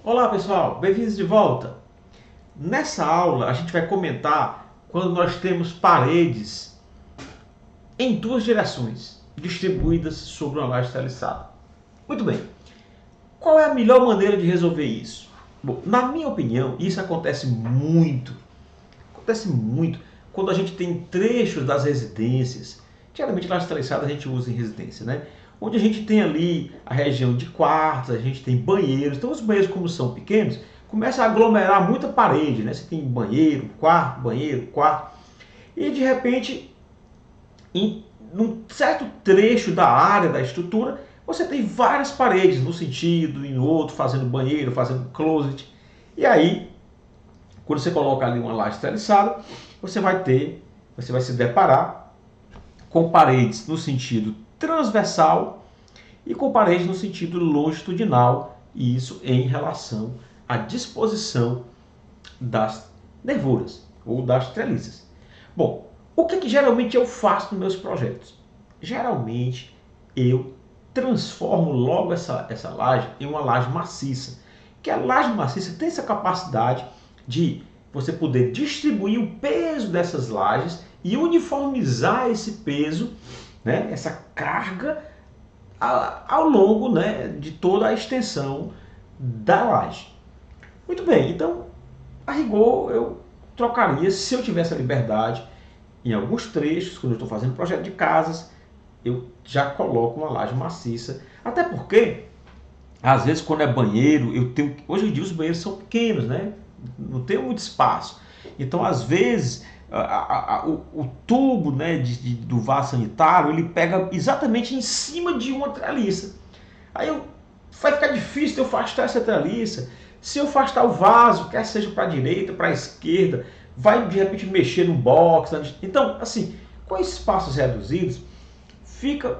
Olá pessoal, bem-vindos de volta. Nessa aula a gente vai comentar quando nós temos paredes em duas direções, distribuídas sobre uma laje treliçada. Muito bem, qual é a melhor maneira de resolver isso? Bom, na minha opinião, isso acontece muito quando a gente tem trechos das residências. Geralmente laje treliçada a gente usa em residência, né? Onde a gente tem ali a região de quartos, a gente tem banheiros. Então os banheiros, como são pequenos, começa a aglomerar muita parede, né? Você tem banheiro, quarto. E de repente, num certo trecho da área da estrutura, você tem várias paredes, no sentido, em outro, fazendo banheiro, fazendo closet. E aí, quando você coloca ali uma laje treliçada, você vai se deparar com paredes no sentido transversal e com paredes no sentido longitudinal, e isso em relação à disposição das nervuras ou das treliças. Bom, o que geralmente eu faço nos meus projetos? Geralmente eu transformo logo essa laje em uma laje maciça, que a laje maciça tem essa capacidade de você poder distribuir o peso dessas lajes e uniformizar esse peso, né, essa carga ao longo, né, de toda a extensão da laje. Muito bem, então, a rigor, eu trocaria, se eu tivesse a liberdade, em alguns trechos, quando eu estou fazendo projeto de casas, eu já coloco uma laje maciça. Até porque, às vezes, quando é banheiro, hoje em dia os banheiros são pequenos, né? Não tem muito espaço. Então, às vezes, o tubo, né, do vaso sanitário, ele pega exatamente em cima de uma treliça. Aí vai ficar difícil de eu afastar essa treliça. Se eu afastar o vaso, quer seja para a direita, para a esquerda, vai de repente mexer no box. Então, assim, com espaços reduzidos, fica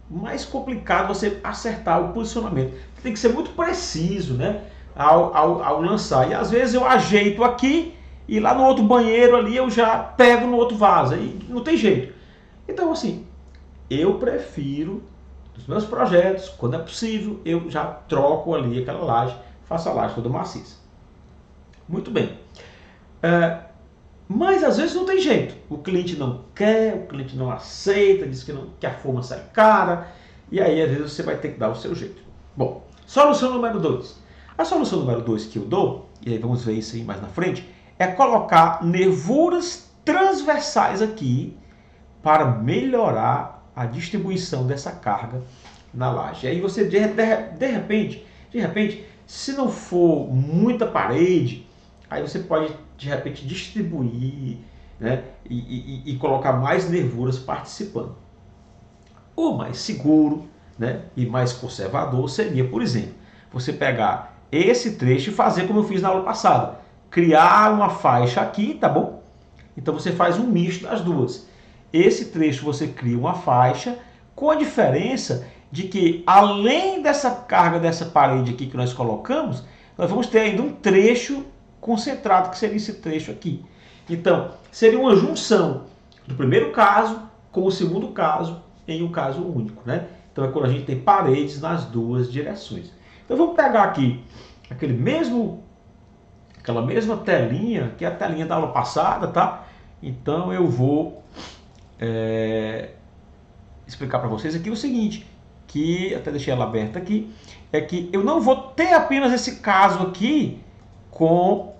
mais complicado você acertar o posicionamento. Você tem que ser muito preciso, né, ao lançar. E às vezes eu ajeito aqui e lá no outro banheiro ali eu já pego no outro vaso. Aí não tem jeito. Então, assim, eu prefiro, nos meus projetos, quando é possível, eu já troco ali aquela laje, faço a laje toda maciça. Muito bem. Mas às vezes não tem jeito. O cliente não quer, o cliente não aceita, diz que a forma sai cara, e aí às vezes você vai ter que dar o seu jeito. Bom, solução número 2. A solução número 2 que eu dou, e aí vamos ver isso aí mais na frente, é colocar nervuras transversais aqui para melhorar a distribuição dessa carga na laje. Aí você, de repente, se não for muita parede, aí você pode, de repente, distribuir, né, e colocar mais nervuras participando. O mais seguro, né, e mais conservador seria, por exemplo, você pegar esse trecho e fazer como eu fiz na aula passada. Criar uma faixa aqui, tá bom? Então você faz um misto das duas. Esse trecho você cria uma faixa, com a diferença de que, além dessa carga dessa parede aqui que nós colocamos, nós vamos ter ainda um trecho concentrado, que seria esse trecho aqui. Então, seria uma junção do primeiro caso com o segundo caso em um caso único, né? Então é quando a gente tem paredes nas duas direções. Então vamos pegar aqui aquela mesma telinha, que é a telinha da aula passada, tá? Então eu vou explicar para vocês aqui o seguinte, que até deixei ela aberta aqui, é que eu não vou ter apenas esse caso aqui com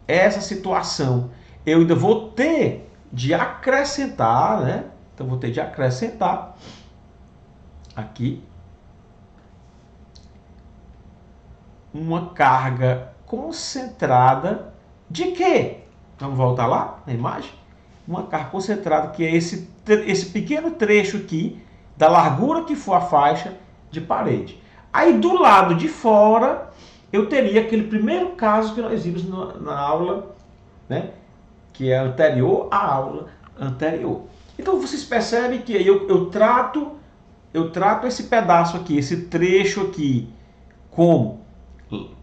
essa situação. Eu ainda vou ter de acrescentar, né? Então vou ter de acrescentar aqui uma carga concentrada de quê? Vamos voltar lá na imagem? Uma carga concentrada, que é esse pequeno trecho aqui, da largura que for a faixa de parede. Aí do lado de fora, eu teria aquele primeiro caso que nós vimos na aula, né, que é anterior à aula anterior. Então vocês percebem que eu trato esse pedaço aqui, esse trecho aqui, como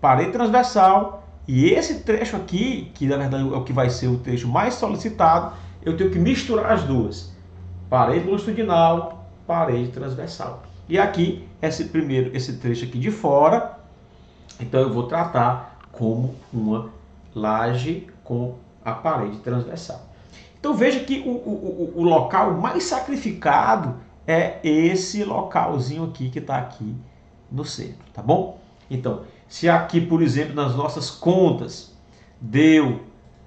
parede transversal, e esse trecho aqui, que na verdade é o que vai ser o trecho mais solicitado, eu tenho que misturar as duas. Parede longitudinal, parede transversal. E aqui, esse trecho aqui de fora, Então eu vou tratar como uma laje com a parede transversal. Então veja que o local mais sacrificado é esse localzinho aqui que está aqui no centro, tá bom? Então, se aqui, por exemplo, nas nossas contas, deu,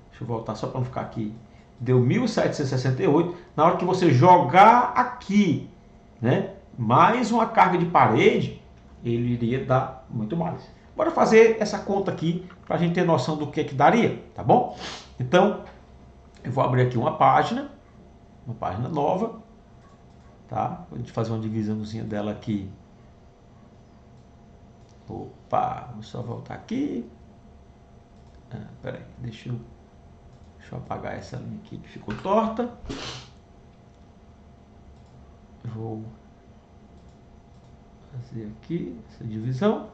deixa eu voltar só para não ficar aqui, deu 1.768, na hora que você jogar aqui, né, mais uma carga de parede, ele iria dar muito mais. Bora fazer essa conta aqui para a gente ter noção do que daria, tá bom? Então, eu vou abrir aqui uma página nova, tá? Vou fazer uma divisãozinha dela aqui. Opa, vou só voltar aqui. Peraí, deixa eu apagar essa linha aqui que ficou torta. Vou fazer aqui essa divisão.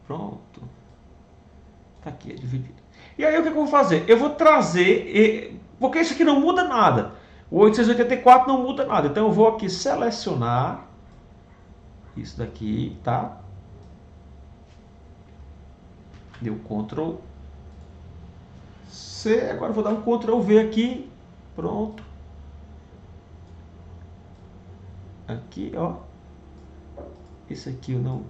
Pronto. Tá aqui, é dividido. E aí o que eu vou fazer? Eu vou trazer, porque isso aqui não muda nada. O 884 não muda nada. Então eu vou aqui selecionar isso daqui, tá? Deu Ctrl C, agora eu vou dar um Ctrl V aqui. Pronto. Aqui, ó. Isso aqui eu não...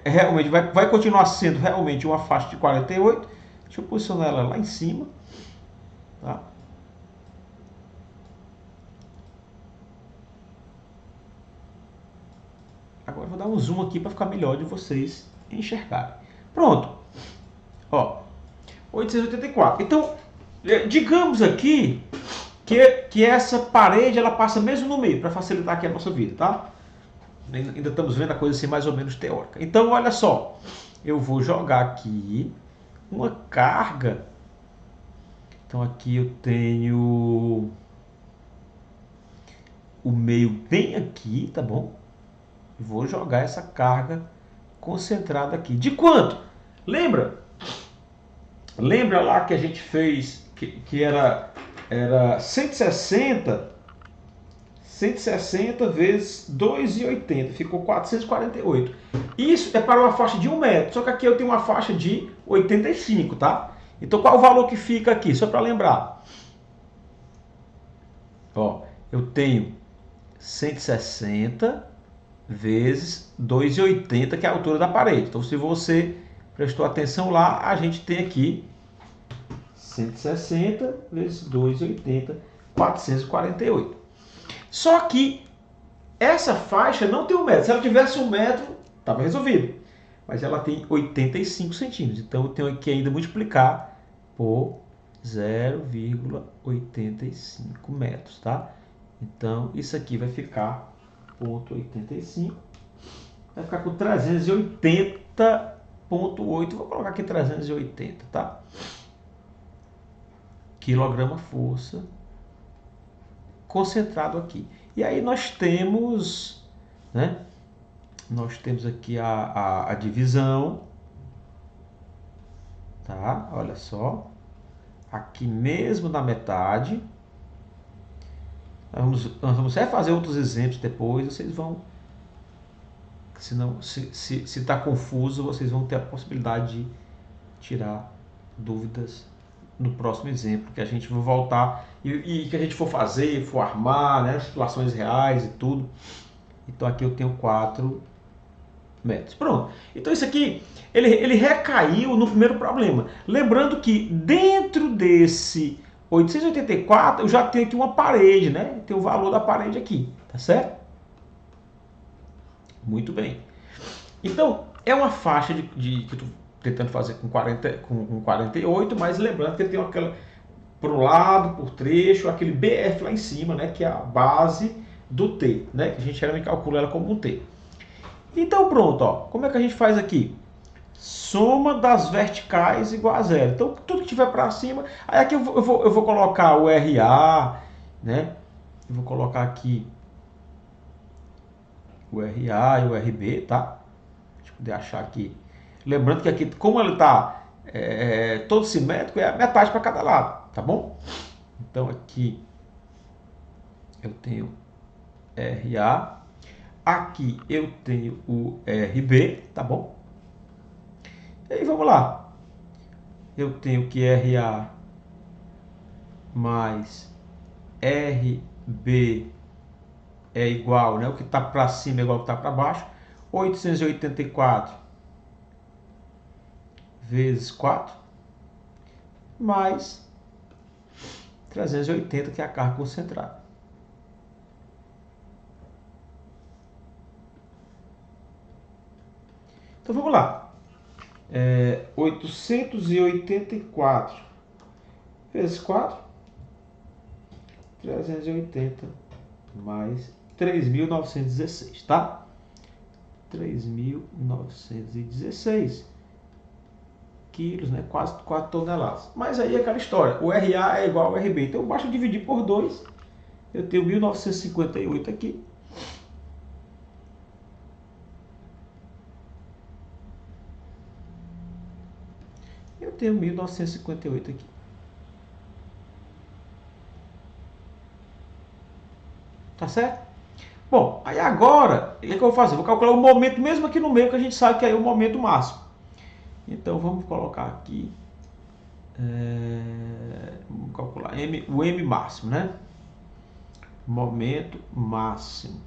realmente vai continuar sendo realmente uma faixa de 48. Deixa eu posicionar ela lá em cima. Tá? Agora eu vou dar um zoom aqui para ficar melhor de vocês enxergarem. Pronto. Ó, 884. Então, digamos aqui que essa parede ela passa mesmo no meio, para facilitar aqui a nossa vida, tá? Ainda estamos vendo a coisa assim mais ou menos teórica. Então, olha só. Eu vou jogar aqui uma carga. Então, aqui eu tenho o meio bem aqui, tá bom? Vou jogar essa carga concentrada aqui. De quanto? Lembra? Lembra lá que a gente fez que era 160 vezes 2,80, ficou 448. Isso é para uma faixa de 1 metro, só que aqui eu tenho uma faixa de 85, tá? Então qual o valor que fica aqui? Só para lembrar. Ó, eu tenho 160 vezes 2,80, que é a altura da parede. Então se você prestou atenção lá, a gente tem aqui 160 vezes 2,80, 448. Só que essa faixa não tem 1 metro. Se ela tivesse 1 metro, estava resolvido. Mas ela tem 85 centímetros. Então eu tenho que ainda multiplicar por 0,85 metros, tá? Então isso aqui vai ficar 0,85. Vai ficar com 380,8. Vou colocar aqui 380, tá? Quilograma força concentrado aqui. E aí nós temos, né? Nós temos aqui a divisão, tá? Olha só, aqui mesmo na metade. Nós vamos fazer outros exemplos depois. Vocês vão, senão, se está confuso, vocês vão ter a possibilidade de tirar dúvidas no próximo exemplo, que a gente vai voltar e que a gente for fazer, for armar, né, situações reais e tudo. Então aqui eu tenho 4 metros. Pronto. Então isso aqui, ele recaiu no primeiro problema. Lembrando que dentro desse 884 eu já tenho aqui uma parede, né? Tem o valor da parede aqui, tá certo? Muito bem. Então, é uma faixa que eu tô tentando fazer com 48, mas lembrando que tem aquela por um lado, por trecho, aquele BF lá em cima, né, que é a base do T, né, que a gente geralmente calcula ela como um T. Então pronto, ó, como é que a gente faz aqui? Soma das verticais igual a zero. Então tudo que tiver para cima, aí aqui eu vou colocar o RA, né, eu vou colocar aqui o RA e o RB, tá? Deixa eu poder achar aqui. Lembrando que aqui, como ele está todo simétrico, é a metade para cada lado, tá bom? Então aqui eu tenho RA. Aqui eu tenho o RB, tá bom? E aí vamos lá. Eu tenho que RA mais RB é igual, né? O que está para cima é igual ao que está para baixo. 884 vezes 4 mais 380, que é a carga concentrada. Então vamos lá. 884 vezes 4, 380 mais 3.916, tá? 3.916 quilos, né? Quase 4 toneladas. Mas aí é aquela história, o RA é igual ao RB, então basta dividir por 2, eu tenho 1.958 aqui. Eu tenho 1.958 aqui. Tá certo? Bom, aí agora, o que eu vou fazer? Vou calcular o momento mesmo aqui no meio, que a gente sabe que é o momento máximo. Então vamos colocar aqui, vamos calcular o M máximo, né? Momento máximo.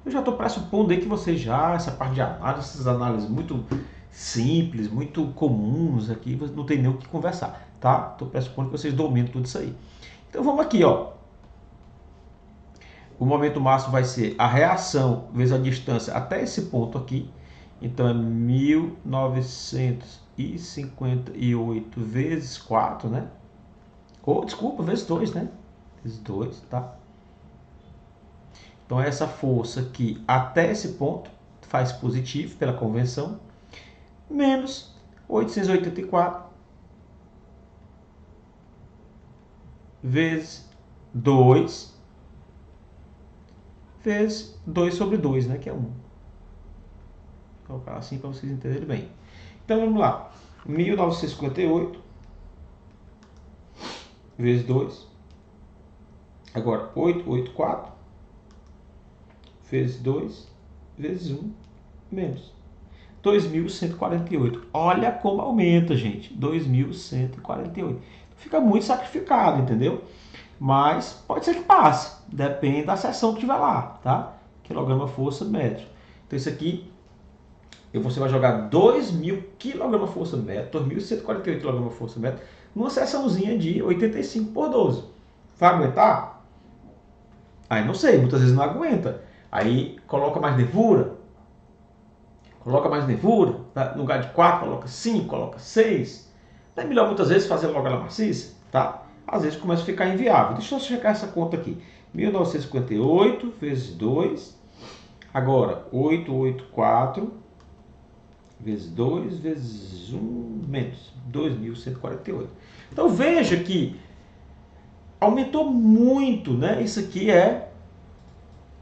Eu já estou pressupondo aí que vocês já, essa parte de análise, essas análises muito simples, muito comuns aqui, não tem nem o que conversar, tá? Estou pressupondo que vocês dominam tudo isso aí. Então vamos aqui, ó. O momento máximo vai ser a reação vezes a distância até esse ponto aqui. Então é 1958 vezes 4, né? Ou, desculpa, vezes 2, né? Vezes 2, tá? Então essa força aqui até esse ponto faz positivo pela convenção, menos 884 vezes 2 vezes 2 sobre 2, né? Que é 1. Vou colocar assim para vocês entenderem bem. Então vamos lá. 1958 vezes 2. Agora 884 vezes 2 vezes 1 menos 2.148. Olha como aumenta, gente. 2.148. Fica muito sacrificado, entendeu? Mas pode ser que passe. Depende da seção que tiver lá, tá? Quilograma força metro. Então isso aqui, você vai jogar 2.000 kg força metro, 2.148 kg força metro, numa seçãozinha de 85 por 12. Vai aguentar? Aí não sei, muitas vezes não aguenta. Aí coloca mais nervura. Coloca mais nervura. Tá? No lugar de 4, coloca 5, coloca 6. Não é melhor muitas vezes fazer logo ela maciça, tá? Às vezes começa a ficar inviável. Deixa eu checar essa conta aqui. 1958 vezes 2. Agora, 884 vezes 2 vezes 1 menos 2.148. Então veja que aumentou muito, né? Isso aqui é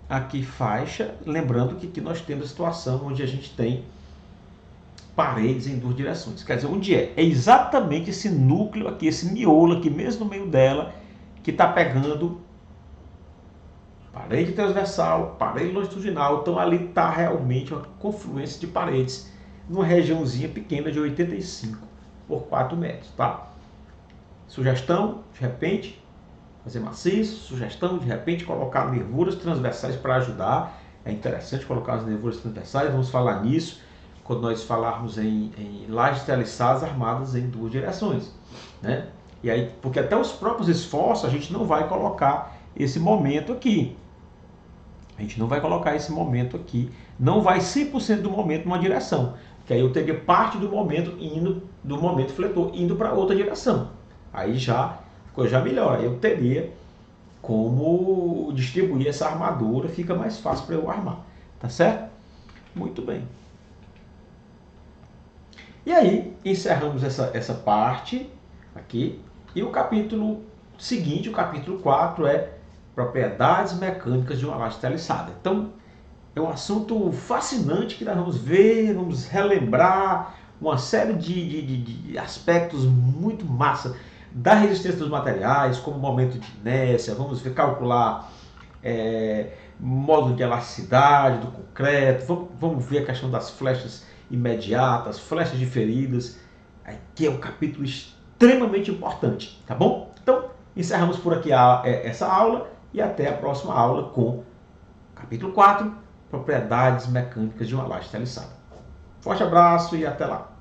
aqui faixa, lembrando que aqui nós temos a situação onde a gente tem paredes em duas direções. Quer dizer, onde é? É exatamente esse núcleo aqui, esse miolo aqui, mesmo no meio dela, que está pegando parede transversal, parede longitudinal. Então ali está realmente uma confluência de paredes numa regiãozinha pequena de 85 por 4 metros, tá? Sugestão, de repente, fazer maciço. Sugestão, de repente, colocar nervuras transversais para ajudar. É interessante colocar as nervuras transversais, vamos falar nisso quando nós falarmos em lajes treliçadas armadas em duas direções, né? E aí, porque até os próprios esforços a gente não vai colocar esse momento aqui. A gente não vai colocar esse momento aqui, não vai 100% do momento numa direção, que aí eu teria parte do momento fletor indo para outra direção. Aí já ficou já melhor, aí eu teria como distribuir essa armadura, fica mais fácil para eu armar, tá certo? Muito bem. E aí, encerramos essa parte aqui, e o capítulo seguinte, o capítulo 4, é propriedades mecânicas de uma laje treliçada. Então, é um assunto fascinante que nós vamos ver, vamos relembrar uma série de aspectos muito massa da resistência dos materiais, como momento de inércia, vamos ver, calcular módulo de elasticidade do concreto, vamos ver a questão das flechas imediatas, flechas diferidas, que é um capítulo extremamente importante, tá bom? Então, encerramos por aqui essa aula e até a próxima aula com capítulo 4, propriedades mecânicas de uma laje esteliçada. Forte abraço e até lá!